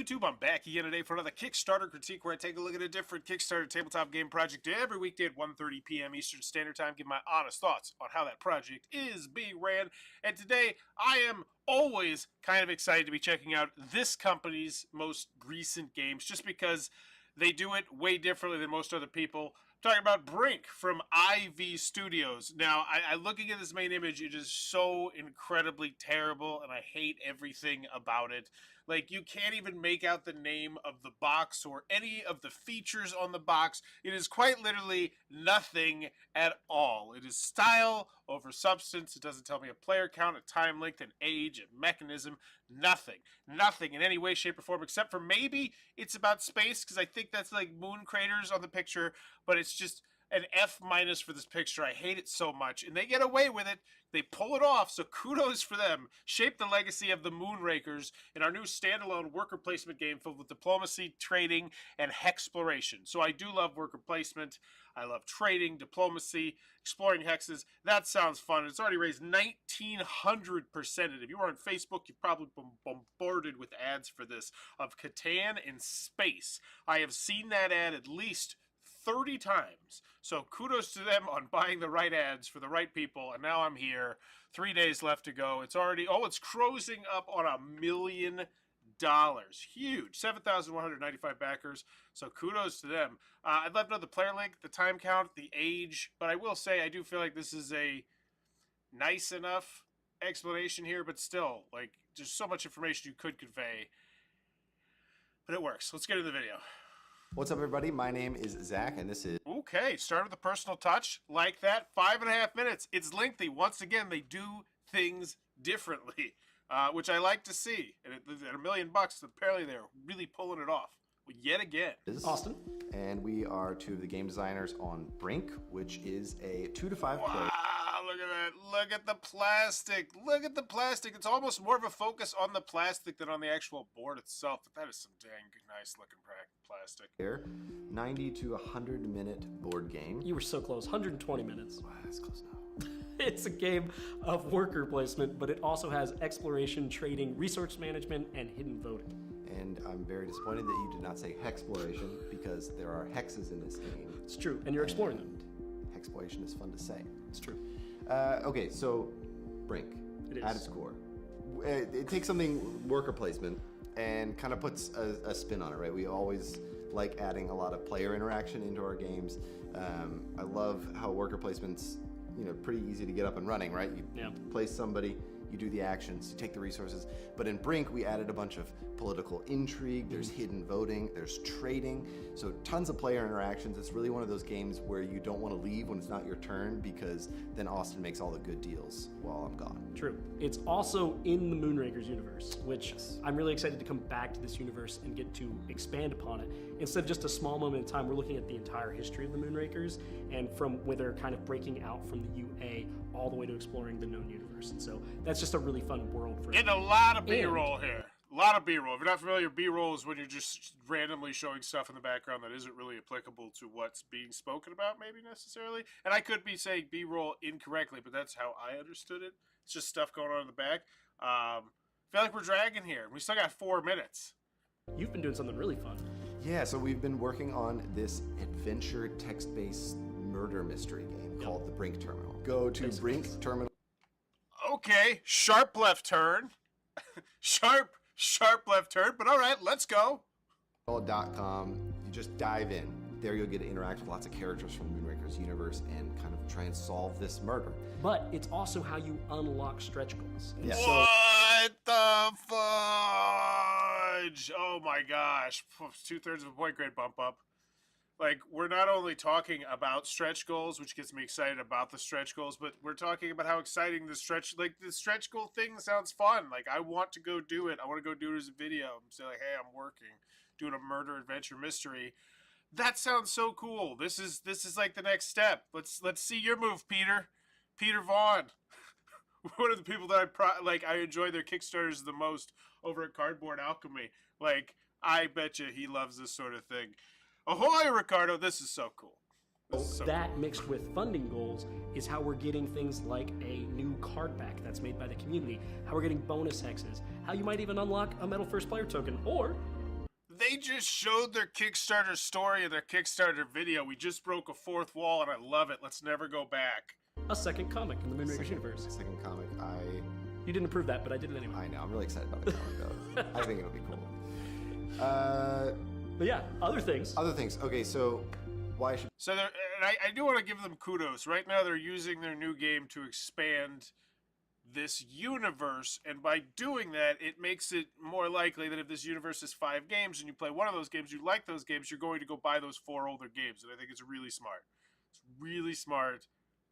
YouTube? I'm back again today for another Kickstarter critique where I take a look at a different Kickstarter tabletop game project every weekday at 1:30 p.m. Eastern Standard Time, give my honest thoughts on how that project is being ran. And today, I am always kind of excited to be checking out this company's most recent games, just because they do it way differently than most other people. I'm talking about Brink from IV Studios. Now, looking at this main image, it is so incredibly terrible, and I hate everything about it. Like, you can't even make out the name of the box or any of the features on the box. It is quite literally nothing at all. It is style over substance. It doesn't tell me a player count, a time length, an age, a mechanism. Nothing. Nothing in any way, shape, or form, except for maybe it's about space, because I think that's like moon craters on the picture, but it's just an F- for this picture. I hate it so much, and they get away with it. They pull it off, so kudos for them. Shape the legacy of the Moonrakers in our new standalone worker placement game filled with diplomacy, trading, and hexploration. So I do love worker placement. I love trading, diplomacy, exploring hexes. That sounds fun. It's already raised 1,900%. If you are on Facebook, you've probably been bombarded with ads for this, of Catan in space. I have seen that ad at least 30 times. So kudos to them on buying the right ads for the right people. And now I'm here. 3 days left to go. It's already, it's closing up on $1 million. Huge. 7,195 backers. So kudos to them. I'd love to know the player link, the time count, the age. But I will say, I do feel like this is a nice enough explanation here, but still, like, there's so much information you could convey. But it works. Let's get into the video. What's up, everybody? My name is Zach, and this is... Okay, start with a personal touch. Like that, 5.5 minutes. It's lengthy. Once again, they do things differently, which I like to see. And at $1 million, apparently they're really pulling it off. Yet again. This is Austin. And we are two of the game designers on Brink, which is a 2 to 5 player. Wow, look at that. Look at the plastic. Look at the plastic. It's almost more of a focus on the plastic than on the actual board itself. But that is some dang nice looking plastic. 90 to 100 minute board game. You were so close. 120 minutes. Wow, that's close enough. It's a game of worker placement, but it also has exploration, trading, resource management, and hidden voting. And I'm very disappointed that you did not say hexploration, because there are hexes in this game. It's true, and you're exploring them. Hexploration is fun to say. It's true. Okay, so Brink, It is. at its core, it takes something worker placement and kind of puts a spin on it, right? We always like adding a lot of player interaction into our games. I love how worker placement's pretty easy to get up and running, right? You place somebody, you do the actions, you take the resources. But in Brink, we added a bunch of political intrigue, there's hidden voting, there's trading, so tons of player interactions. It's really one of those games where you don't want to leave when it's not your turn, because then Austin makes all the good deals while I'm gone. True. It's also in the Moonrakers universe, which I'm really excited to come back to this universe and get to expand upon it. Instead of just a small moment in time, we're looking at the entire history of the Moonrakers, and from where they're kind of breaking out from the UA all the way to exploring the known universe. And so that's just a really fun world for Getting a lot of B-roll here. A lot of B-roll. If you're not familiar, B-roll is when you're just randomly showing stuff in the background that isn't really applicable to what's being spoken about, maybe necessarily. And I could be saying B-roll incorrectly, but that's how I understood it. It's just stuff going on in the back. I feel like we're dragging here. We still got 4 minutes. You've been doing something really fun. Yeah, so we've been working on this adventure text-based murder mystery game called the Brink Terminal. Go to Brink Terminal. Okay, sharp left turn. sharp left turn, but all right, let's go. .com. You just dive in. There you'll get to interact with lots of characters from Moonrakers universe and kind of try and solve this murder. But it's also how you unlock stretch goals. Yeah. What the fudge? Oh my gosh. 2/3 of a point grade bump up. Like, we're not only talking about stretch goals, which gets me excited about the stretch goals, but we're talking about how exciting the stretch goal thing sounds fun. Like, I want to go do it. I want to go do it as a video and say, like, hey, I'm working, doing a murder adventure mystery. That sounds so cool. This is like the next step. Let's see your move, Peter. Peter Vaughn. One of the people that I enjoy their Kickstarters the most over at Cardboard Alchemy. Like, I bet you he loves this sort of thing. Ahoy, Ricardo! This is so cool. That mixed with funding goals is how we're getting things like a new card back that's made by the community, how we're getting bonus hexes, how you might even unlock a metal first player token, or They just showed their Kickstarter story and their Kickstarter video. We just broke a fourth wall, and I love it. Let's never go back. A second comic in the Moonrakers universe. Second comic. You didn't approve that, but I did it anyway. I know. I'm really excited about the comic though. I think it'll be cool. But yeah, other things. Other things. Okay, so why should? So, and I do want to give them kudos. Right now, they're using their new game to expand this universe, and by doing that, it makes it more likely that if this universe is 5 games and you play one of those games, you like those games, you're going to go buy those 4 older games, and I think it's really smart. It's really smart,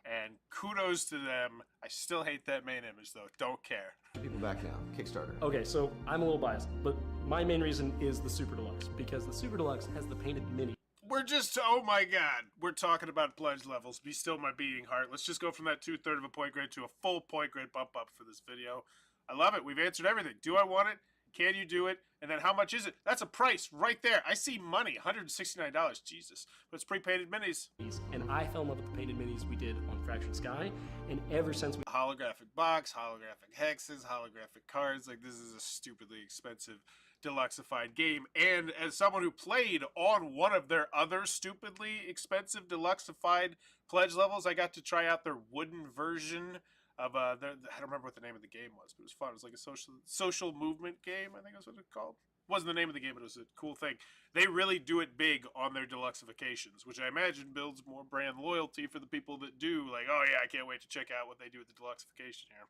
and kudos to them. I still hate that main image, though. Don't care. People back now. Kickstarter. Okay, so I'm a little biased, but my main reason is the Super Deluxe, because the Super Deluxe has the painted mini. We're just, oh my god, we're talking about pledge levels. Be still my beating heart. Let's just go from that 2/3 of a point grade to a full point grade bump up for this video. I love it. We've answered everything. Do I want it? Can you do it? And then how much is it? That's a price right there. I see money, $169. Jesus. But it's pre-painted minis. And I fell in love with the painted minis we did on Fractured Sky, and ever since we... Holographic box, holographic hexes, holographic cards. Like, this is a stupidly expensive deluxified game. And as someone who played on one of their other stupidly expensive deluxified pledge levels, I got to try out their wooden version of I don't remember what the name of the game was, but it was fun. It was like a social movement game, I think that's what it's called. It wasn't the name of the game, but it was a cool thing. They really do it big on their deluxifications, which I imagine builds more brand loyalty for the people that do. Like, oh yeah, I can't wait to check out what they do with the deluxification here.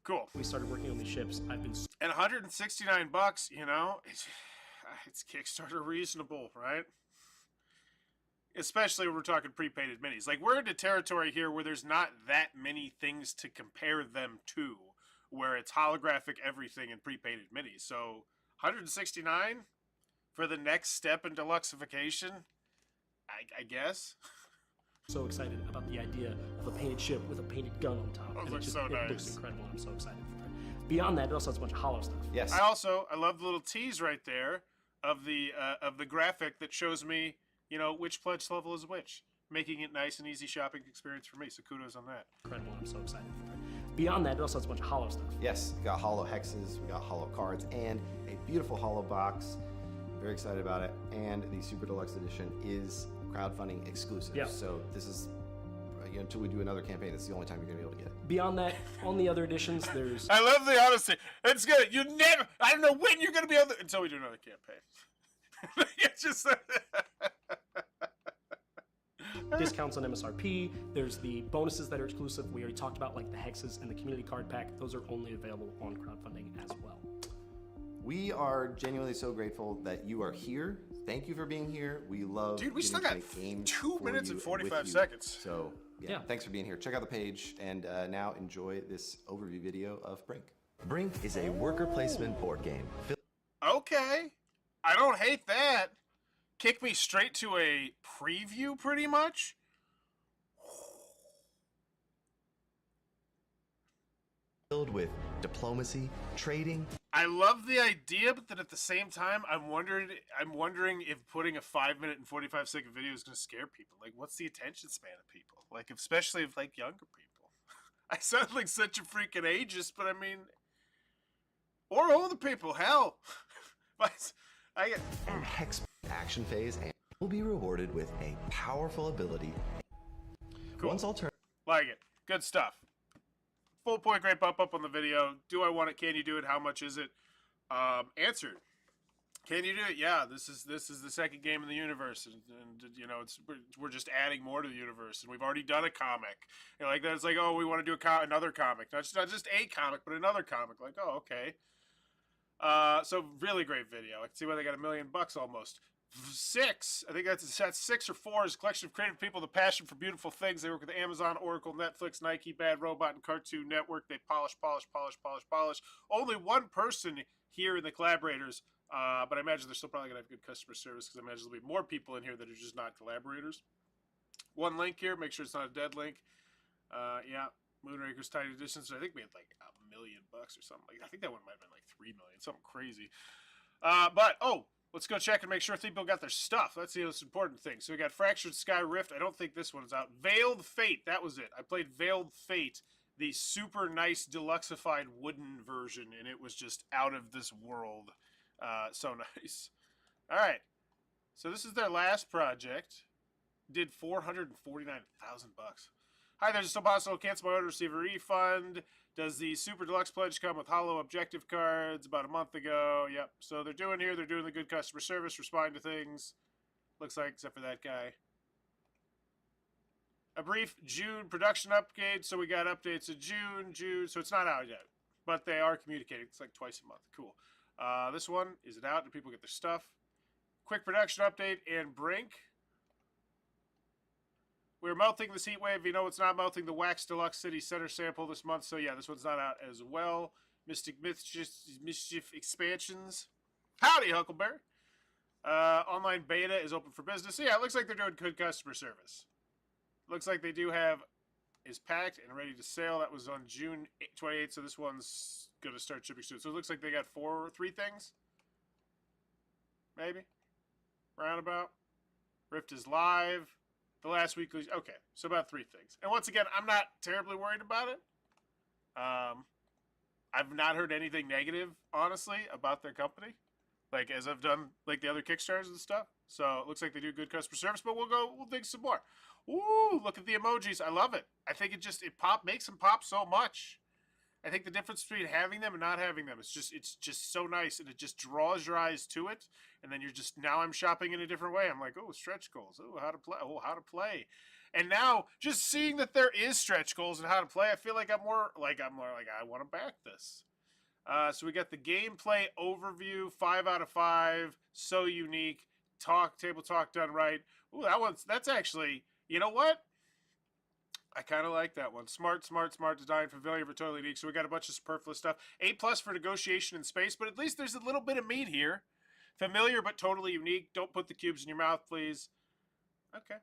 Cool. We started working on these ships. I've been... And $169, you know, it's Kickstarter reasonable, right? Especially when we're talking pre-painted minis. Like, we're into territory here where there's not that many things to compare them to, where it's holographic everything and pre-painted minis. So, 169 for the next step in deluxification, I guess. So excited about the idea of a painted ship with a painted gun on top. Oh, and looks it so nice. looks incredible. I'm so excited for it. Beyond that, it also has a bunch of hollow stuff. Yes. I love the little tease right there of the graphic that shows me, you know, which pledge level is which, making it nice and easy shopping experience for me. So kudos on that. Incredible. I'm so excited for it. Beyond that, it also has a bunch of hollow stuff. Yes. We got hollow hexes. We got hollow cards, and a beautiful hollow box. Very excited about it. And the Super Deluxe Edition is crowdfunding exclusive. Yeah. So this is until we do another campaign. That's the only time you're gonna be able to get it. Beyond that, on the other editions, there's... I love the honesty. It's good. You never, I don't know when you're going to be able to, until we do another campaign. It's just... discounts on MSRP. There's the bonuses that are exclusive. We already talked about, like the hexes and the community card pack. Those are only available on crowdfunding as well. We are genuinely so grateful that you are here. Thank you for being here. We love... Dude, we still getting got to make games 2 for minutes you and and with 45 you. seconds. So, yeah, Yeah. thanks for being here. Check out the page, and now enjoy this overview video of Brink. Brink is a worker placement board game. Okay. I don't hate that. Kick me straight to a preview, pretty much. Filled with diplomacy, trading. I love the idea, but then at the same time, I'm wondering if putting a 5-minute and 45-second video is going to scare people. Like, what's the attention span of people? Like, especially of like younger people. I sound like such a freaking ageist, but I mean, or older people. Hell, I get and hex action phase, and will be rewarded with a powerful ability. cool. Once alternative. Like it. Good stuff. Full point grade bump up on the video. Do I want it? Can you do it? How much is it? Answered. Can you do it? Yeah. This is the second game in the universe, and you know we're just adding more to the universe, and we've already done a comic. You know, like that. It's like, oh, we want to do another comic, not just a comic, but another comic. Like, oh, okay. So really great video. I can see why they got $1 million almost. 6, I think that's 6 or 4 is a collection of creative people, the passion for beautiful things. They work with Amazon, Oracle, Netflix, Nike, Bad Robot, and Cartoon Network. They polish. Only one person here in the collaborators, but I imagine they're still probably going to have good customer service because I imagine there'll be more people in here that are just not collaborators. One link here, make sure it's not a dead link. Yeah, Moonrakers Tiny Editions. I think we had like $1 million or something. Like I think that one might have been like 3 million, something crazy. But let's go check and make sure people got their stuff. That's the most important thing. So we got Fractured Sky Rift. I don't think this one's out. Veiled Fate. That was it. I played Veiled Fate, the super nice deluxified wooden version, and it was just out of this world. So nice. All right. So this is their last project. Did $449,000. Hi, there's still possible. Cancel my order, receive a refund. Does the Super Deluxe Pledge come with hollow objective cards? About a month ago. Yep. So they're doing the good customer service, responding to things. Looks like, except for that guy. A brief June production update. So we got updates in June. So it's not out yet. But they are communicating. It's like twice a month. Cool. This one, is it out? Do people get their stuff? Quick production update and Brink. We're melting this heat wave. You know it's not melting the Wax Deluxe City Center sample this month. So yeah, this one's not out as well. Mystic Mischief expansions. Howdy, Huckleberry. Online beta is open for business. So yeah, it looks like they're doing good customer service. Looks like they do have is packed and ready to sail. That was on June 28th, so this one's going to start shipping soon. So it looks like they got three things. Maybe. Roundabout. Rift is live. The last weekly. Okay, so about 3 things. And once again, I'm not terribly worried about it. I've not heard anything negative, honestly, about their company. Like, as I've done, like, the other Kickstarters and stuff. So, it looks like they do good customer service, but we'll dig some more. Ooh, look at the emojis. I love it. I think it makes them pop so much. I think the difference between having them and not having them, it's just so nice, and it just draws your eyes to it, and then now I'm shopping in a different way. I'm like, oh, stretch goals. Oh, how to play. And now, just seeing that there is stretch goals and how to play, I feel like I'm more like, I want to back this. So we got the gameplay overview, 5 out of 5, so unique, table talk done right. Ooh, that's actually, you know what? I kind of like that one. Smart design, familiar but totally unique. So we got a bunch of superfluous stuff. A+ for negotiation in space, but at least there's a little bit of meat here. Familiar but totally unique. Don't put the cubes in your mouth, please. Okay.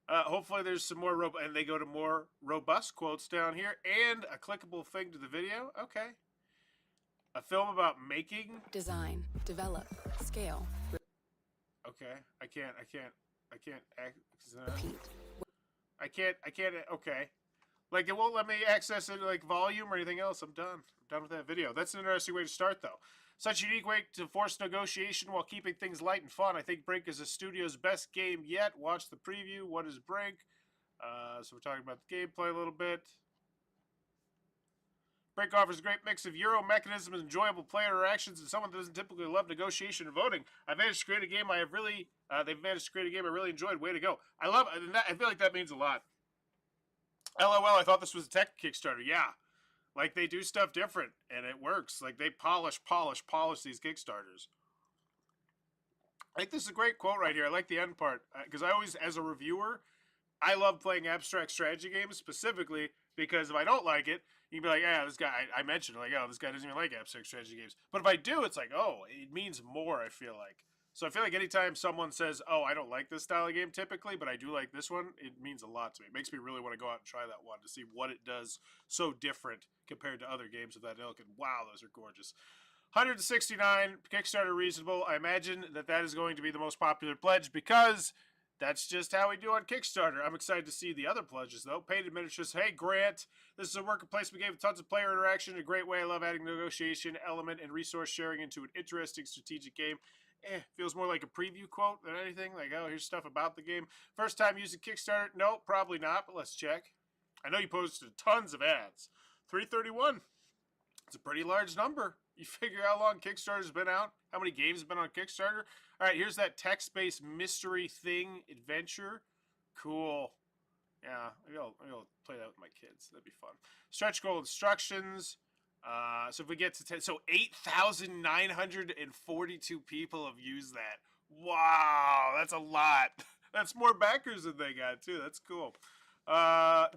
Hopefully there's some more and they go to more robust quotes down here and a clickable thing to the video. Okay. A film about making, design, develop, scale. Okay. I can't Repeat. okay. Like, it won't let me access it, like, volume or anything else. I'm done with that video. That's an interesting way to start, though. Such a unique way to force negotiation while keeping things light and fun. I think Brink is the studio's best game yet. Watch the preview. What is Brink? So we're talking about the gameplay a little bit. Brink offers a great mix of Euro mechanisms, enjoyable player interactions, and someone that doesn't typically love negotiation and voting. I've managed to create a game they've managed to create a game I really enjoyed. Way to go. I feel like that means a lot. LOL, I thought this was a tech Kickstarter. Yeah. Like, they do stuff different, and it works. Like, they polish these Kickstarters. I think this is a great quote right here. I like the end part. Because I always, as a reviewer, I love playing abstract strategy games, specifically because if I don't like it, you can be like, yeah, this guy, I mentioned, like, oh, this guy doesn't even like abstract strategy games. But if I do, it's like, oh, it means more, I feel like. So I feel like anytime someone says, oh, I don't like this style of game typically, but I do like this one, it means a lot to me. It makes me really want to go out and try that one to see what it does so different compared to other games of that ilk. And wow, those are gorgeous. 169, Kickstarter reasonable. I imagine that is going to be the most popular pledge because that's just how we do on Kickstarter. I'm excited to see the other pledges, though. Painted miniatures. Hey, Grant. This is a worker placement game with tons of player interaction in a great way. I love adding negotiation element and resource sharing into an interesting strategic game. Feels more like a preview quote than anything. Like, oh, here's stuff about the game. First time using Kickstarter? No, probably not, but let's check. I know you posted tons of ads. 331. It's a pretty large number. You figure how long Kickstarter's been out? How many games have been on Kickstarter? All right, here's that text-based mystery thing adventure. Cool. Yeah, maybe I'll play that with my kids. That'd be fun. Stretch goal instructions. So if we get to 10, so 8,942 people have used that. Wow, that's a lot. That's more backers than they got too. That's cool. I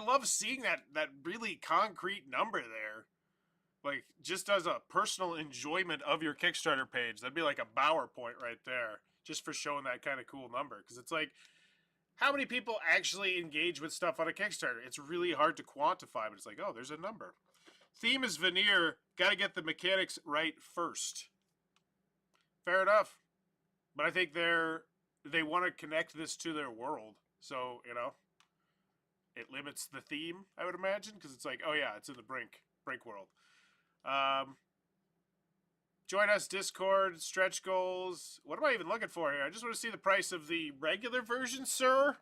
love seeing that really concrete number there. Like, just as a personal enjoyment of your Kickstarter page. That'd be like a Bauer point right there, just for showing that kind of cool number. Because it's like, how many people actually engage with stuff on a Kickstarter? It's really hard to quantify, but it's like, oh, there's a number. Theme is veneer. Got to get the mechanics right first. Fair enough. But I think they want to connect this to their world. So, it limits the theme, I would imagine. Because it's like, oh yeah, it's in the Brink world. Join us, Discord, stretch goals. What am I even looking for here? I just want to see the price of the regular version, sir.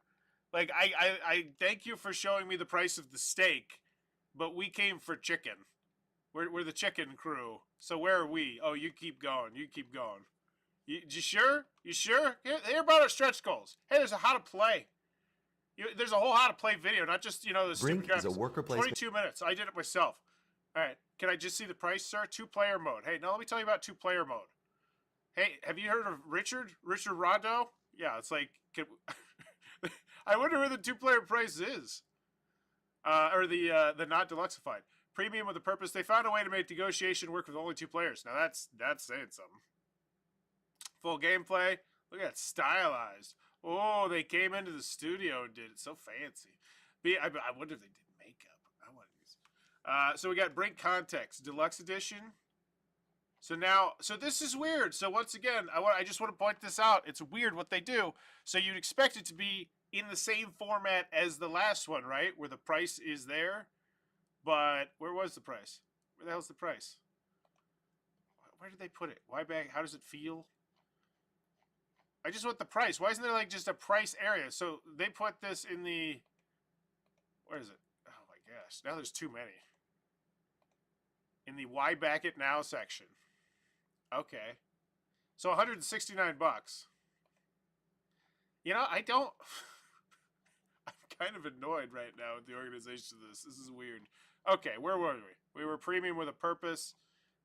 Like, I thank you for showing me the price of the steak, but we came for chicken. We're the chicken crew. So where are we? Oh, you keep going. You keep going. You sure? You sure? Hear about our stretch goals. Hey, there's a how to play. There's a whole how to play video, not just, the Brink stupid is a worker placement. 22 minutes. I did it myself. All right. Can I just see the price, sir? 2-player mode. Hey, now let me tell you about 2-player mode. Hey, have you heard of Richard Rondo? Yeah, it's like, I wonder where the 2-player price is. Or the not deluxeified. Premium with a purpose. They found a way to make negotiation work with only 2 players. Now that's saying something. Full gameplay. Look at that, stylized. Oh, they came into the studio and did it so fancy. I wonder if they did makeup. I want these. So we got Brink Context Deluxe Edition. So this is weird. So once again, I just want to point this out. It's weird what they do. So you'd expect it to be in the same format as the last one, right? Where the price is there. But where was the price? Where the hell's the price? Where did they put it? Why back? How does it feel? I just want the price. Why isn't there like just a price area? So they put this in the... Where is it? Oh my gosh. Now there's too many. In the why back it now section. Okay. So 169 bucks. I don't... I'm kind of annoyed right now with the organization of this. This is weird. Okay, where were we? We were premium with a purpose.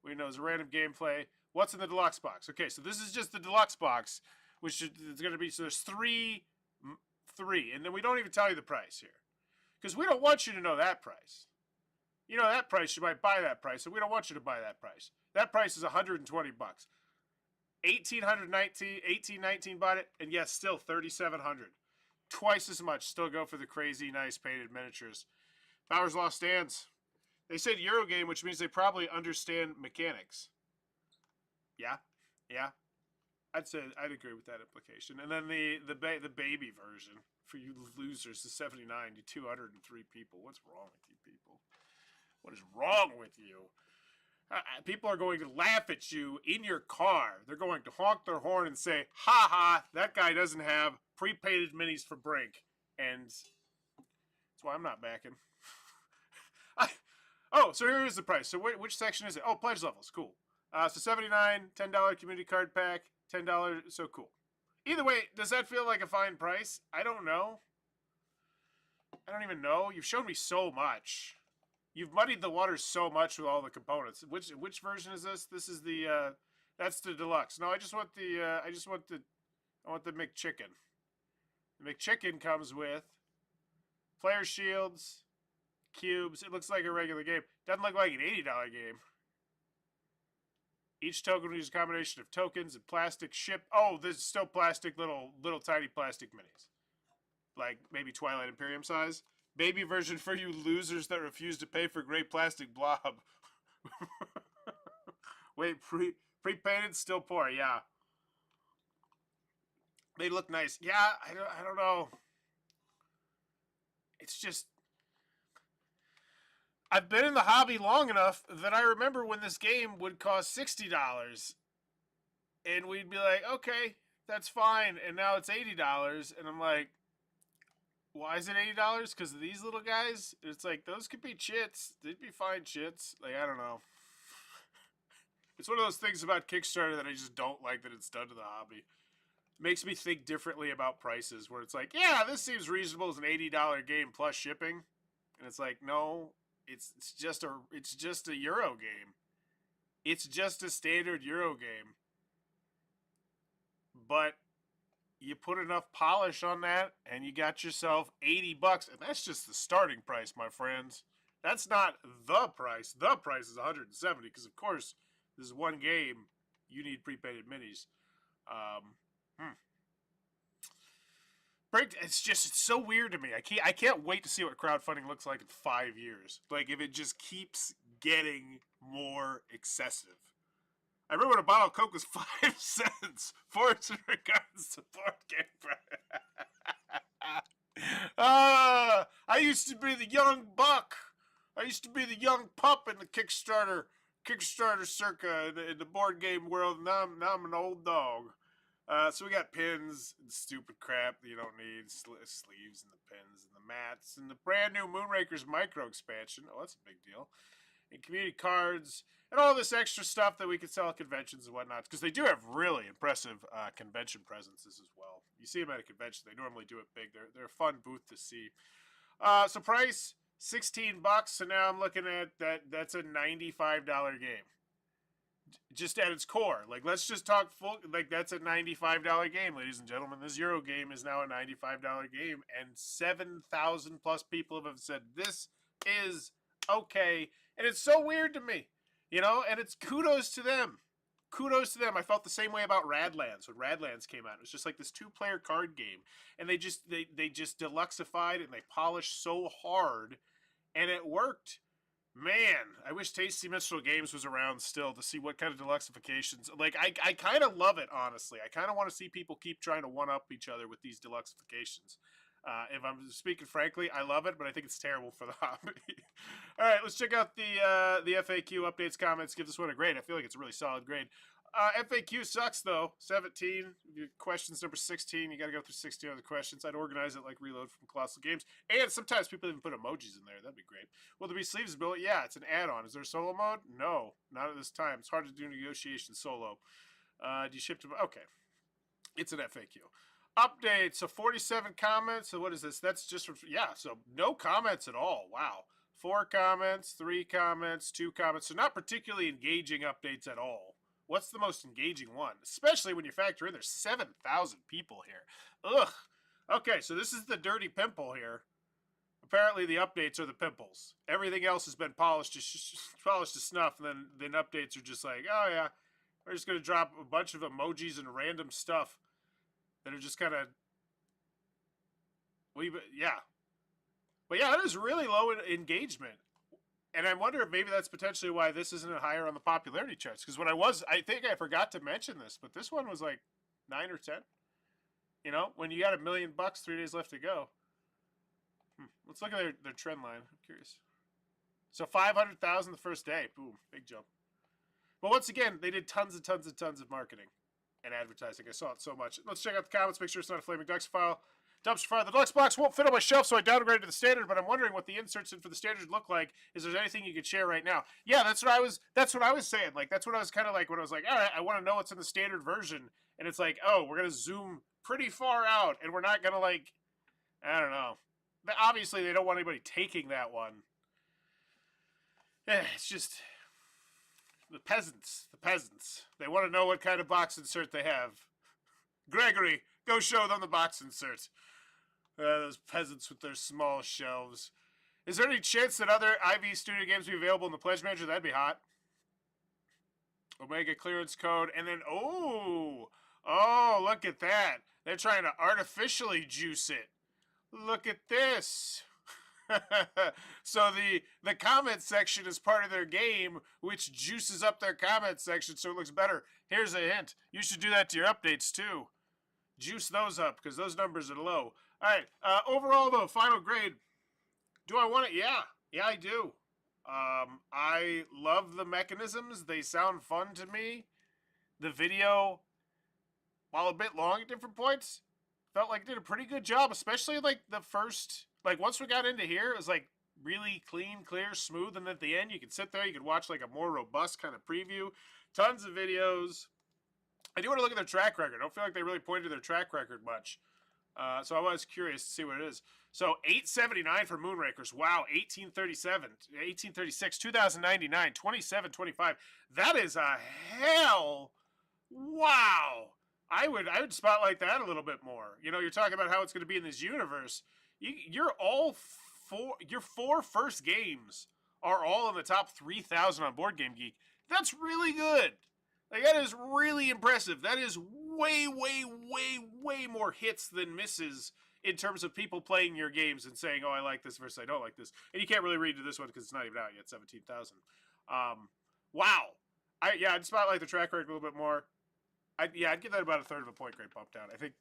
We know it's random gameplay. What's in the deluxe box? Okay, so this is just the deluxe box, which is going to be, so there's three, and then we don't even tell you the price here. Because we don't want you to know that price. You know that price, you might buy that price, and we don't want you to buy that price. That price is 120 bucks. 1819 bought it, and yes, still 3,700. Twice as much. Still go for the crazy, nice painted miniatures. Power's Law stands. They said Eurogame, which means they probably understand mechanics. Yeah. I'd agree with that implication. And then the baby version for you losers, the 79 to 203 people. What's wrong with you people? What is wrong with you? People are going to laugh at you in your car. They're going to honk their horn and say, "Ha ha! That guy doesn't have pre-painted minis for Brink," and that's why I'm not backing. So here is the price. So which section is it? Oh, pledge levels. Cool. So $79, $10 community card pack, $10. So cool. Either way, does that feel like a fine price? I don't know. I don't even know. You've shown me so much. You've muddied the waters so much with all the components. Which version is this? This is the that's the deluxe. No, I want the McChicken. The McChicken comes with player shields, cubes. It looks like a regular game. Doesn't look like an $80 game. Each token will use a combination of tokens and plastic ship. Oh, there's still plastic, little tiny plastic minis. Like maybe Twilight Imperium size. Baby version for you losers that refuse to pay for great plastic blob. Wait, pre-painted, still poor, yeah. They look nice. Yeah, I don't know. It's just... I've been in the hobby long enough that I remember when this game would cost $60. And we'd be like, okay, that's fine. And now it's $80. And I'm like, why is it $80? Because of these little guys? It's like, those could be chits. They'd be fine chits. Like, I don't know. It's one of those things about Kickstarter that I just don't like that it's done to the hobby. It makes me think differently about prices, where it's like, yeah, this seems reasonable as an $80 game plus shipping. And it's like, no, it's just a Euro game. It's just a standard Euro game. But you put enough polish on that, and you got yourself $80, and that's just the starting price, my friends. That's not the price. The price is $170, because of course, this is one game. You need pre-painted minis. Brink, it's so weird to me. I can't wait to see what crowdfunding looks like in 5 years. Like, if it just keeps getting more excessive. I remember when a bottle of Coke was 5 cents. Forwards in regards to board game price. I used to be the young buck. I used to be the young pup in the Kickstarter Kickstarter circa in the board game world. Now I'm an old dog. So we got pins and stupid crap that you don't need, sleeves and the pins and the mats and the brand new Moonrakers micro expansion. Oh, that's a big deal. And community cards and all this extra stuff that we can sell at conventions and whatnot, because they do have really impressive convention presences as well. You see them at a convention; they normally do it big. They're a fun booth to see. So price $16. So now I'm looking at that. That's a $95 game. Just at its core, like let's just talk full. Like that's a $95 game, ladies and gentlemen. This Euro game is now a $95 game, and 7,000 plus people have said this is okay, and it's so weird to me, you know. And it's kudos to them. Kudos to them. I felt the same way about Radlands when Radlands came out. It was just like this 2-player card game, and they just deluxeified and they polished so hard, and it worked. Man, I wish Tasty Minstrel Games was around still to see what kind of deluxifications. Like, I kind of love it, honestly. I kind of want to see people keep trying to one-up each other with these deluxifications. If I'm speaking frankly, I love it, but I think it's terrible for the hobby. All right, let's check out the FAQ updates, comments. Give this one a grade. I feel like it's a really solid grade. FAQ sucks, though. 17. Questions number 16. You got to go through 16 other questions. I'd organize it like Reload from Colossal Games. And sometimes people even put emojis in there. That'd be great. Will there be sleeves built? Yeah, it's an add-on. Is there a solo mode? No, not at this time. It's hard to do negotiation solo. Do you ship to... Okay. It's an FAQ. Update. So 47 comments. So what is this? That's just from... Yeah, so no comments at all. Wow. 4 comments, 3 comments, 2 comments. So not particularly engaging updates at all. What's the most engaging one? Especially when you factor in there's 7,000 people here. Ugh. Okay, so this is the dirty pimple here. Apparently the updates are the pimples. Everything else has been polished to snuff, and then updates are just like, oh yeah, we're just going to drop a bunch of emojis and random stuff that are just kind of... Yeah. But yeah, it is really low in engagement. And I wonder if maybe that's potentially why this isn't higher on the popularity charts. Because I think I forgot to mention this, but this one was like 9 or 10. You know, when you got $1 million, 3 days left to go. Let's look at their trend line. I'm curious. So 500,000 the first day. Boom, big jump. But once again, they did tons and tons and tons of marketing and advertising. I saw it so much. Let's check out the comments. Make sure it's not a flaming dumpster file. The deluxe box won't fit on my shelf, so I downgraded to the standard. But I'm wondering what the inserts in for the standard look like. Is there anything you could share right now? Yeah, that's what I was saying. Like that's what I was kind of like when I was like, all right, I want to know what's in the standard version. And it's like, oh, we're gonna zoom pretty far out, and we're not gonna like, I don't know. But obviously, they don't want anybody taking that one. It's just the peasants. The peasants. They want to know what kind of box insert they have. Gregory, go show them the box insert. Those peasants with their small shelves. Is there any chance that other IV Studio games will be available in the Pledge Manager? That'd be hot. Omega clearance code. And then, oh, look at that. They're trying to artificially juice it. Look at this. So the comment section is part of their game, which juices up their comment section so it looks better. Here's a hint. You should do that to your updates, too. Juice those up, because those numbers are low. All right, overall, though, final grade. Do I want it? Yeah, I do. I love the mechanisms. They sound fun to me. The video, while a bit long at different points, felt like it did a pretty good job, especially, like, the first... Like, once we got into here, it was, like, really clean, clear, smooth, and at the end, you could sit there, you could watch, like, a more robust kind of preview. Tons of videos. I do want to look at their track record. I don't feel like they really pointed to their track record much. So I was curious to see what it is. So 879 for Moonrakers. Wow, 1837, 1836, 2099, 2725. That is a hell. Wow. I would spotlight that a little bit more. You know, you're talking about how it's going to be in this universe. Your 4 first games are all in the top 3,000 on Board Game Geek. That's really good. Like, that is really impressive. That is way, way, way, way more hits than misses in terms of people playing your games and saying, oh, I like this versus I don't like this. And you can't really read to this one because it's not even out yet, 17,000. Wow. I'd spotlight the track record a little bit more. I'd give that about a third of a point grade bump down. I think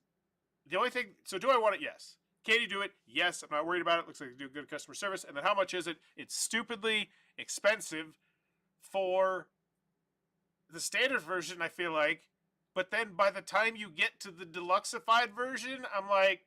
the only thing, so do I want it? Yes. Can you do it? Yes. I'm not worried about it. Looks like you do good customer service. And then how much is it? It's stupidly expensive for the standard version, I feel like, but then by the time you get to the deluxeified version, I'm like,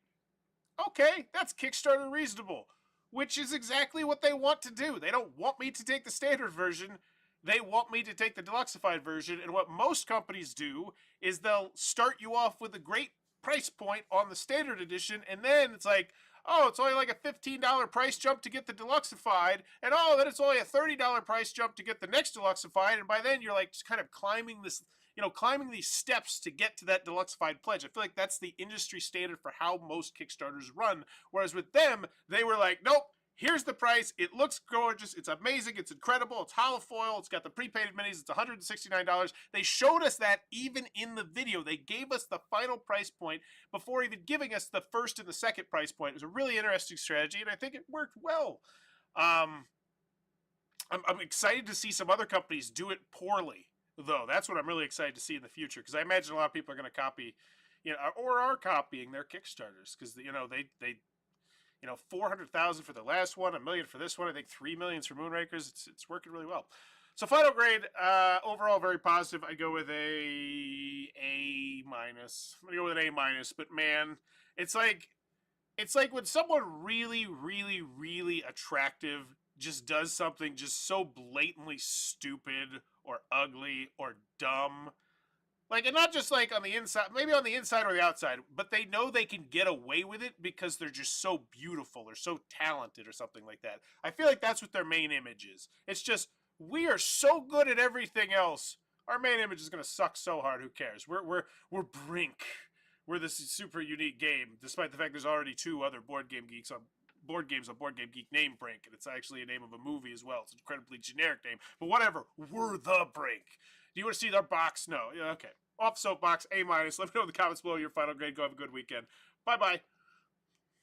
okay, that's Kickstarter reasonable, which is exactly what they want to do. They don't want me to take the standard version. They want me to take the deluxeified version. And what most companies do is they'll start you off with a great price point on the standard edition, and then it's like, oh, it's only like a $15 price jump to get the deluxeified, and oh, then it's only a $30 price jump to get the next deluxeified, and by then you're like just kind of climbing this, climbing these steps to get to that deluxeified pledge. I feel like that's the industry standard for how most Kickstarters run, whereas with them, they were like, nope, here's the price. It looks gorgeous. It's amazing. It's incredible. It's holofoil. It's got the prepaid minis. It's $169. They showed us that even in the video. They gave us the final price point before even giving us the first and the second price point. It was a really interesting strategy, and I think it worked well. I'm excited to see some other companies do it poorly, though. That's what I'm really excited to see in the future, because I imagine a lot of people are going to copy, or are copying their Kickstarters, because, they 400,000 for the last one, $1 million for this one. I think $3 million for Moonrakers. It's working really well. So final grade, overall very positive. I go with A minus. I'm gonna go with an A-, but man, it's like when someone really, really, really attractive just does something just so blatantly stupid or ugly or dumb. Like, and not just like on the inside, maybe on the inside or the outside, but they know they can get away with it because they're just so beautiful or so talented or something like that. I feel like that's what their main image is. It's just, we are so good at everything else. Our main image is going to suck so hard. Who cares? We're Brink. We're this super unique game, despite the fact there's already 2 other board games on Board Game Geek named Brink, and it's actually a name of a movie as well. It's an incredibly generic name, but whatever. We're the Brink. Do you want to see their box? No. Yeah, okay. Off soapbox, A-. Let me know in the comments below your final grade. Go have a good weekend. Bye-bye.